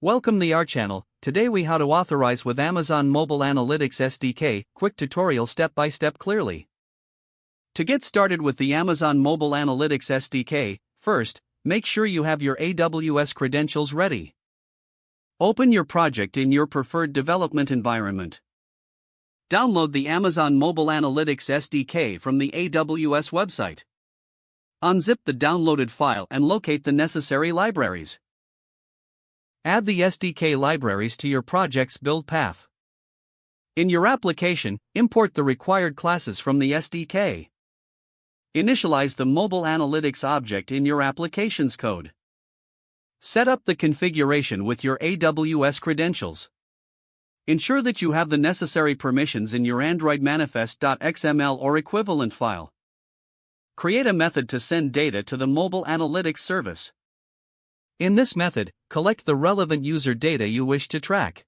Welcome to our channel. Today we how to authorize with Amazon Mobile Analytics SDK, quick tutorial step by step clearly. To get started with the Amazon Mobile Analytics SDK, first, make sure you have your AWS credentials ready. Open your project in your preferred development environment. Download the Amazon Mobile Analytics SDK from the AWS website. Unzip the downloaded file and locate the necessary libraries. Add the SDK libraries to your project's build path. In your application, import the required classes from the SDK. Initialize the mobile analytics object in your application's code. Set up the configuration with your AWS credentials. Ensure that you have the necessary permissions in your Android manifest.xml or equivalent file. Create a method to send data to the mobile analytics service. In this method, collect the relevant user data you wish to track.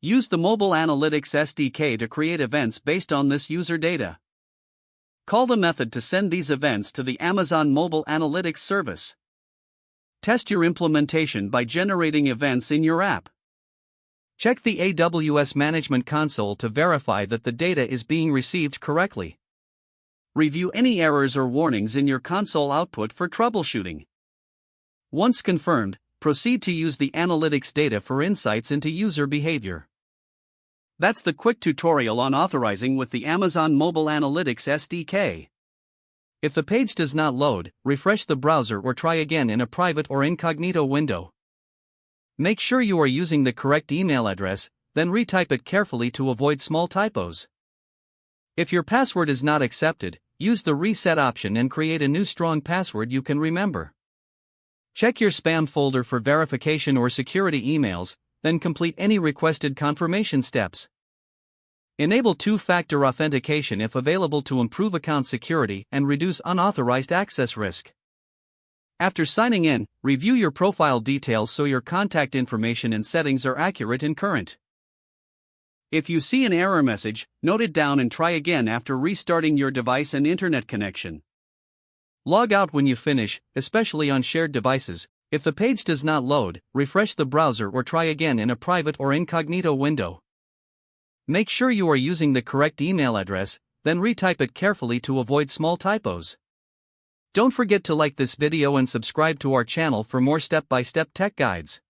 Use the Mobile Analytics SDK to create events based on this user data. Call the method to send these events to the Amazon Mobile Analytics service. Test your implementation by generating events in your app. Check the AWS Management Console to verify that the data is being received correctly. Review any errors or warnings in your console output for troubleshooting. Once confirmed, proceed to use the analytics data for insights into user behavior. That's the quick tutorial on authorizing with the Amazon Mobile Analytics SDK. If the page does not load, refresh the browser or try again in a private or incognito window. Make sure you are using the correct email address, then retype it carefully to avoid small typos. If your password is not accepted, use the reset option and create a new strong password you can remember. Check your spam folder for verification or security emails, then complete any requested confirmation steps. Enable two-factor authentication if available to improve account security and reduce unauthorized access risk. After signing in, review your profile details so your contact information and settings are accurate and current. If you see an error message, note it down and try again after restarting your device and internet connection. Log out when you finish, especially on shared devices. If the page does not load, refresh the browser or try again in a private or incognito window. Make sure you are using the correct email address, then retype it carefully to avoid small typos. Don't forget to like this video and subscribe to our channel for more step-by-step tech guides.